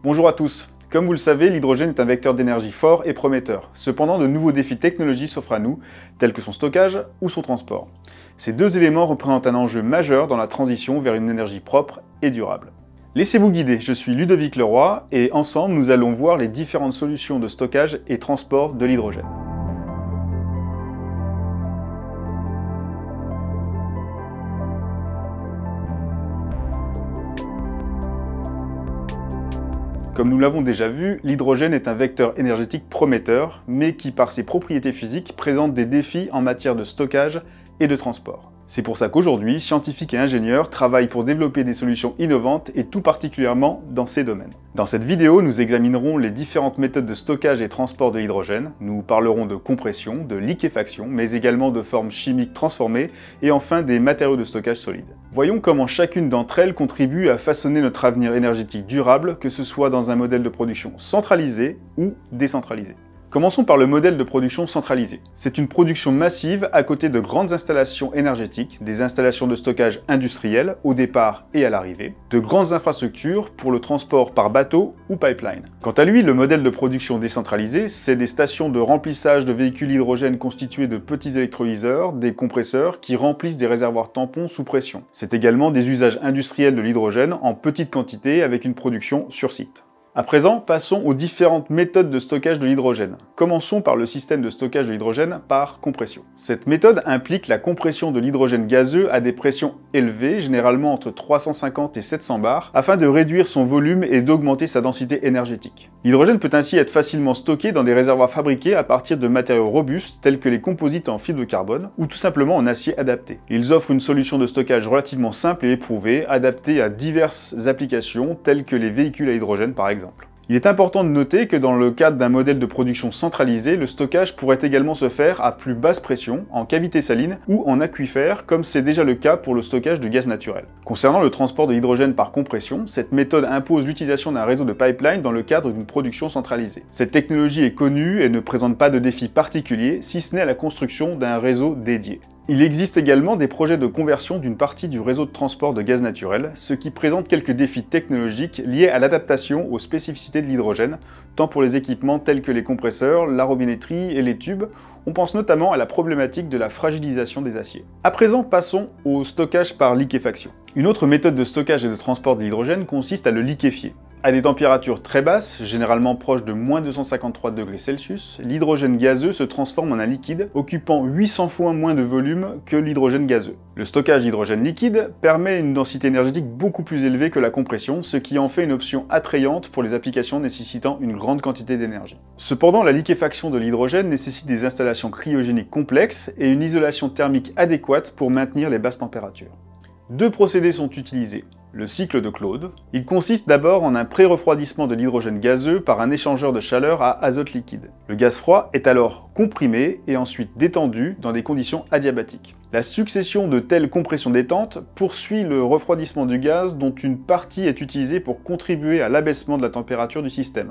Bonjour à tous. Comme vous le savez, l'hydrogène est un vecteur d'énergie fort et prometteur. Cependant, de nouveaux défis technologiques s'offrent à nous, tels que son stockage ou son transport. Ces deux éléments représentent un enjeu majeur dans la transition vers une énergie propre et durable. Laissez-vous guider, je suis Ludovic Leroy et ensemble nous allons voir les différentes solutions de stockage et transport de l'hydrogène. Comme nous l'avons déjà vu, l'hydrogène est un vecteur énergétique prometteur, mais qui par ses propriétés physiques présente des défis en matière de stockage et de transport. C'est pour ça qu'aujourd'hui, scientifiques et ingénieurs travaillent pour développer des solutions innovantes et tout particulièrement dans ces domaines. Dans cette vidéo, nous examinerons les différentes méthodes de stockage et transport de l'hydrogène, nous parlerons de compression, de liquéfaction, mais également de formes chimiques transformées et enfin des matériaux de stockage solides. Voyons comment chacune d'entre elles contribue à façonner notre avenir énergétique durable, que ce soit dans un modèle de production centralisé ou décentralisé. Commençons par le modèle de production centralisé. C'est une production massive à côté de grandes installations énergétiques, des installations de stockage industrielles au départ et à l'arrivée, de grandes infrastructures pour le transport par bateau ou pipeline. Quant à lui, le modèle de production décentralisé, c'est des stations de remplissage de véhicules hydrogène constituées de petits électrolyseurs, des compresseurs qui remplissent des réservoirs tampons sous pression. C'est également des usages industriels de l'hydrogène en petite quantité avec une production sur site. À présent, passons aux différentes méthodes de stockage de l'hydrogène. Commençons par le système de stockage de l'hydrogène par compression. Cette méthode implique la compression de l'hydrogène gazeux à des pressions élevées, généralement entre 350 et 700 bars, afin de réduire son volume et d'augmenter sa densité énergétique. L'hydrogène peut ainsi être facilement stocké dans des réservoirs fabriqués à partir de matériaux robustes tels que les composites en fibre de carbone ou tout simplement en acier adapté. Ils offrent une solution de stockage relativement simple et éprouvée, adaptée à diverses applications telles que les véhicules à hydrogène par exemple. Il est important de noter que dans le cadre d'un modèle de production centralisé, le stockage pourrait également se faire à plus basse pression, en cavité saline ou en aquifère, comme c'est déjà le cas pour le stockage de gaz naturel. Concernant le transport de l'hydrogène par compression, cette méthode impose l'utilisation d'un réseau de pipeline dans le cadre d'une production centralisée. Cette technologie est connue et ne présente pas de défi particulier, si ce n'est la construction d'un réseau dédié. Il existe également des projets de conversion d'une partie du réseau de transport de gaz naturel, ce qui présente quelques défis technologiques liés à l'adaptation aux spécificités de l'hydrogène, tant pour les équipements tels que les compresseurs, la robinetterie et les tubes. On pense notamment à la problématique de la fragilisation des aciers. À présent, passons au stockage par liquéfaction. Une autre méthode de stockage et de transport de l'hydrogène consiste à le liquéfier. À des températures très basses, généralement proches de moins 253 degrés Celsius, l'hydrogène gazeux se transforme en un liquide occupant 800 fois moins de volume que l'hydrogène gazeux. Le stockage d'hydrogène liquide permet une densité énergétique beaucoup plus élevée que la compression, ce qui en fait une option attrayante pour les applications nécessitant une grande quantité d'énergie. Cependant, la liquéfaction de l'hydrogène nécessite des installations cryogéniques complexes et une isolation thermique adéquate pour maintenir les basses températures. Deux procédés sont utilisés. Le cycle de Claude. Il consiste d'abord en un pré-refroidissement de l'hydrogène gazeux par un échangeur de chaleur à azote liquide. Le gaz froid est alors comprimé et ensuite détendu dans des conditions adiabatiques. La succession de telles compressions détentes poursuit le refroidissement du gaz dont une partie est utilisée pour contribuer à l'abaissement de la température du système.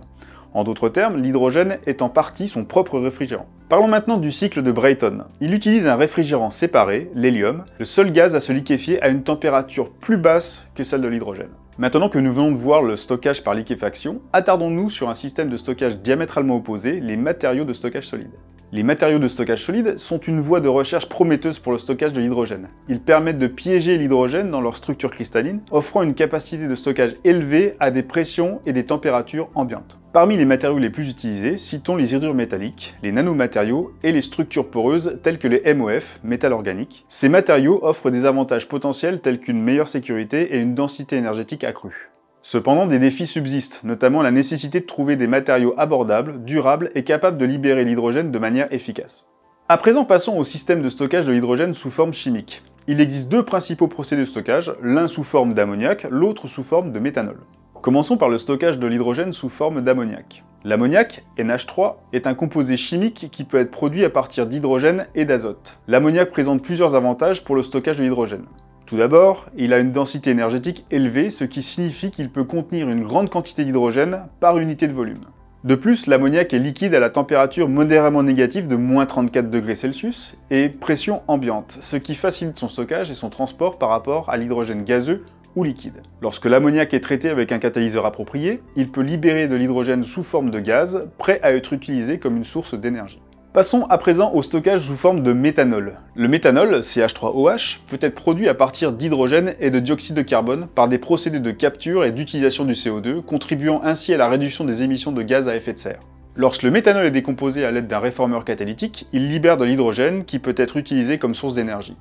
En d'autres termes, l'hydrogène est en partie son propre réfrigérant. Parlons maintenant du cycle de Brayton. Il utilise un réfrigérant séparé, l'hélium, le seul gaz à se liquéfier à une température plus basse que celle de l'hydrogène. Maintenant que nous venons de voir le stockage par liquéfaction, attardons-nous sur un système de stockage diamétralement opposé, les matériaux de stockage solide. Les matériaux de stockage solide sont une voie de recherche prometteuse pour le stockage de l'hydrogène. Ils permettent de piéger l'hydrogène dans leur structure cristalline, offrant une capacité de stockage élevée à des pressions et des températures ambiantes. Parmi les matériaux les plus utilisés, citons les hydrures métalliques, les nanomatériaux et les structures poreuses telles que les MOF, métal organique. Ces matériaux offrent des avantages potentiels tels qu'une meilleure sécurité et une densité énergétique accrue. Cependant, des défis subsistent, notamment la nécessité de trouver des matériaux abordables, durables et capables de libérer l'hydrogène de manière efficace. À présent, passons au système de stockage de l'hydrogène sous forme chimique. Il existe deux principaux procédés de stockage, l'un sous forme d'ammoniac, l'autre sous forme de méthanol. Commençons par le stockage de l'hydrogène sous forme d'ammoniac. L'ammoniac, NH3, est un composé chimique qui peut être produit à partir d'hydrogène et d'azote. L'ammoniac présente plusieurs avantages pour le stockage de l'hydrogène. Tout d'abord, il a une densité énergétique élevée, ce qui signifie qu'il peut contenir une grande quantité d'hydrogène par unité de volume. De plus, l'ammoniac est liquide à la température modérément négative de moins 34 degrés Celsius et pression ambiante, ce qui facilite son stockage et son transport par rapport à l'hydrogène gazeux ou liquide. Lorsque l'ammoniac est traité avec un catalyseur approprié, il peut libérer de l'hydrogène sous forme de gaz, prêt à être utilisé comme une source d'énergie. Passons à présent au stockage sous forme de méthanol. Le méthanol, CH3OH, peut être produit à partir d'hydrogène et de dioxyde de carbone par des procédés de capture et d'utilisation du CO2, contribuant ainsi à la réduction des émissions de gaz à effet de serre. Lorsque le méthanol est décomposé à l'aide d'un réformeur catalytique, il libère de l'hydrogène qui peut être utilisé comme source d'énergie.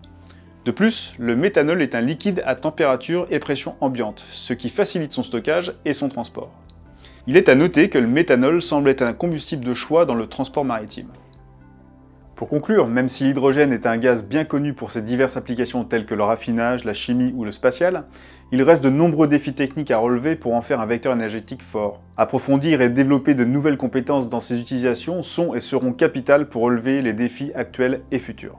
De plus, le méthanol est un liquide à température et pression ambiante, ce qui facilite son stockage et son transport. Il est à noter que le méthanol semble être un combustible de choix dans le transport maritime. Pour conclure, même si l'hydrogène est un gaz bien connu pour ses diverses applications telles que le raffinage, la chimie ou le spatial, il reste de nombreux défis techniques à relever pour en faire un vecteur énergétique fort. Approfondir et développer de nouvelles compétences dans ses utilisations sont et seront capitales pour relever les défis actuels et futurs.